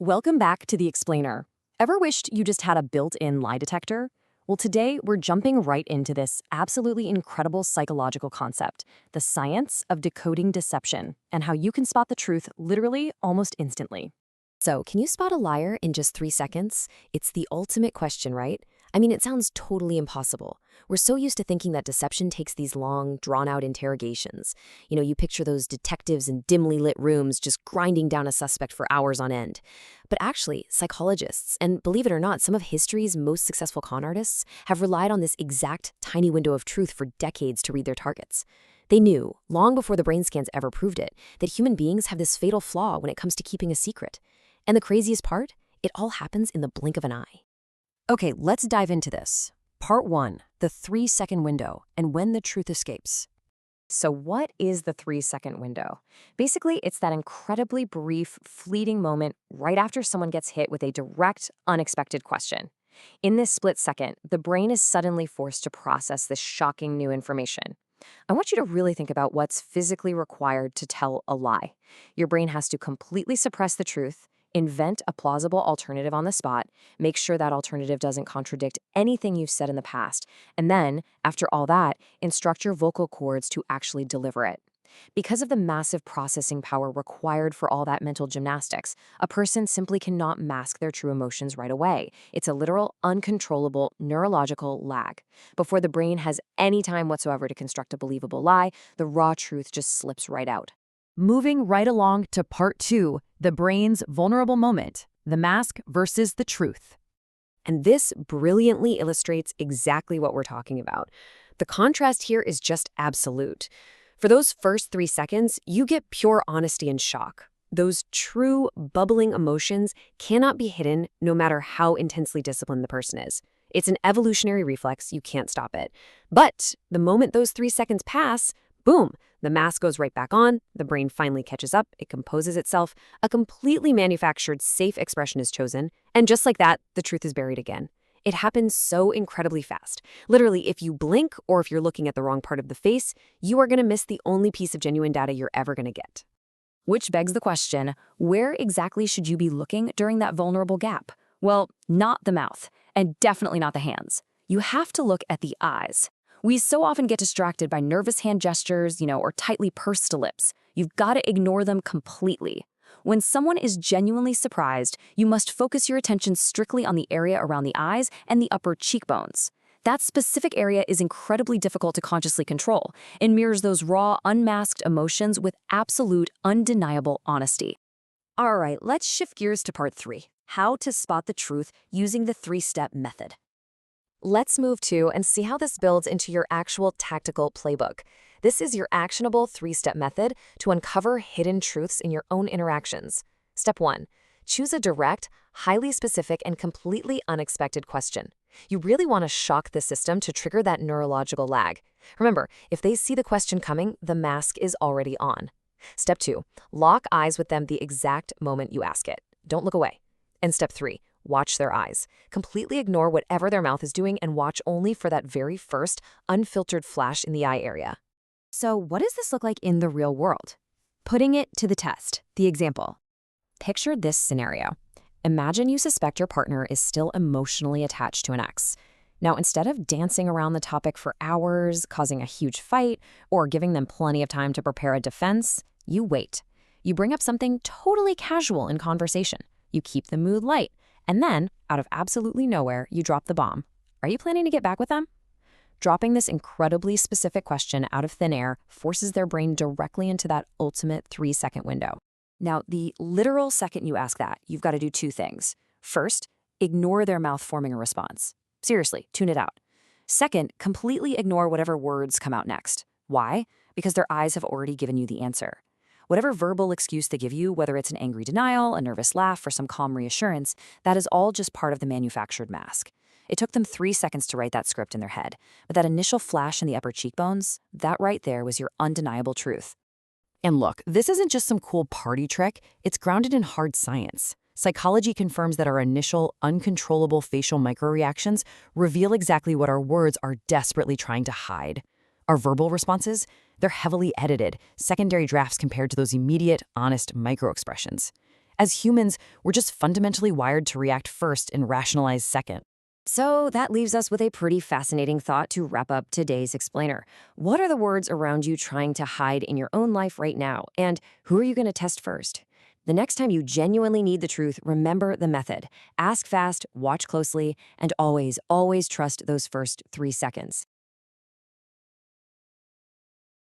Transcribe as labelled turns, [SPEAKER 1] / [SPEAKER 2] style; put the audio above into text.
[SPEAKER 1] Welcome back to The Explainer. Ever wished you just had a built-in lie detector? Well, today we're jumping right into this absolutely incredible psychological concept, the science of decoding deception, and how you can spot the truth literally almost instantly.
[SPEAKER 2] So, can you spot a liar in just 3 seconds? It's the ultimate question, right? I mean, it sounds totally impossible. We're so used to thinking that deception takes these long, drawn-out interrogations. You picture those detectives in dimly lit rooms just grinding down a suspect for hours on end. But actually, psychologists, and believe it or not, some of history's most successful con artists have relied on this exact tiny window of truth for decades to read their targets. They knew, long before the brain scans ever proved it, that human beings have this fatal flaw when it comes to keeping a secret. And the craziest part? It all happens in the blink of an eye.
[SPEAKER 1] Okay, let's dive into this. Part 1, the 3-second window, and when the truth escapes. So what is the 3-second window? Basically, it's that incredibly brief, fleeting moment right after someone gets hit with a direct, unexpected question. In this split second, the brain is suddenly forced to process this shocking new information. I want you to really think about what's physically required to tell a lie. Your brain has to completely suppress the truth, invent a plausible alternative on the spot, make sure that alternative doesn't contradict anything you've said in the past, and then, after all that, instruct your vocal cords to actually deliver it. Because of the massive processing power required for all that mental gymnastics, a person simply cannot mask their true emotions right away. It's a literal, uncontrollable neurological lag. Before the brain has any time whatsoever to construct a believable lie, the raw truth just slips right out.
[SPEAKER 3] Moving right along to part 2, the brain's vulnerable moment, the mask versus the truth.
[SPEAKER 2] And this brilliantly illustrates exactly what we're talking about. The contrast here is just absolute. For those first 3 seconds, you get pure honesty and shock. Those true, bubbling emotions cannot be hidden no matter how intensely disciplined the person is. It's an evolutionary reflex, you can't stop it. But the moment those 3 seconds pass, boom, the mask goes right back on, the brain finally catches up, it composes itself, a completely manufactured, safe expression is chosen, and just like that, the truth is buried again. It happens so incredibly fast. Literally, if you blink or if you're looking at the wrong part of the face, you are going to miss the only piece of genuine data you're ever going to get.
[SPEAKER 1] Which begs the question, where exactly should you be looking during that vulnerable gap? Well, not the mouth, and definitely not the hands. You have to look at the eyes. We so often get distracted by nervous hand gestures, or tightly pursed lips. You've got to ignore them completely. When someone is genuinely surprised, you must focus your attention strictly on the area around the eyes and the upper cheekbones. That specific area is incredibly difficult to consciously control and mirrors those raw, unmasked emotions with absolute, undeniable honesty. All right, let's shift gears to part 3, how to spot the truth using the 3-step method.
[SPEAKER 2] Let's move to and see how this builds into your actual tactical playbook. This is your actionable 3-step method to uncover hidden truths in your own interactions. Step 1. Choose a direct, highly specific, and completely unexpected question. You really want to shock the system to trigger that neurological lag. Remember, if they see the question coming, the mask is already on. Step 2. Lock eyes with them the exact moment you ask it. Don't look away. And step 3. Watch their eyes. Completely ignore whatever their mouth is doing and watch only for that very first, unfiltered flash in the eye area.
[SPEAKER 1] So what does this look like in the real world? Putting it to the test, the example. Picture this scenario. Imagine you suspect your partner is still emotionally attached to an ex. Now, instead of dancing around the topic for hours, causing a huge fight, or giving them plenty of time to prepare a defense, you wait. You bring up something totally casual in conversation. You keep the mood light. And then, out of absolutely nowhere, you drop the bomb. Are you planning to get back with them? Dropping this incredibly specific question out of thin air forces their brain directly into that ultimate 3-second window. Now, the literal second you ask that, you've got to do 2 things. First, ignore their mouth forming a response. Seriously, tune it out. Second, completely ignore whatever words come out next. Why? Because their eyes have already given you the answer. Whatever verbal excuse they give you, whether it's an angry denial, a nervous laugh, or some calm reassurance, that is all just part of the manufactured mask. It took them 3 seconds to write that script in their head, but that initial flash in the upper cheekbones, that right there was your undeniable truth.
[SPEAKER 3] And look, this isn't just some cool party trick, it's grounded in hard science. Psychology confirms that our initial, uncontrollable facial microreactions reveal exactly what our words are desperately trying to hide. Our verbal responses, they're heavily edited, secondary drafts compared to those immediate, honest microexpressions. As humans, we're just fundamentally wired to react first and rationalize second.
[SPEAKER 1] So that leaves us with a pretty fascinating thought to wrap up today's explainer. What are the words around you trying to hide in your own life right now? And who are you going to test first? The next time you genuinely need the truth, remember the method. Ask fast, watch closely, and always, always trust those first 3 seconds.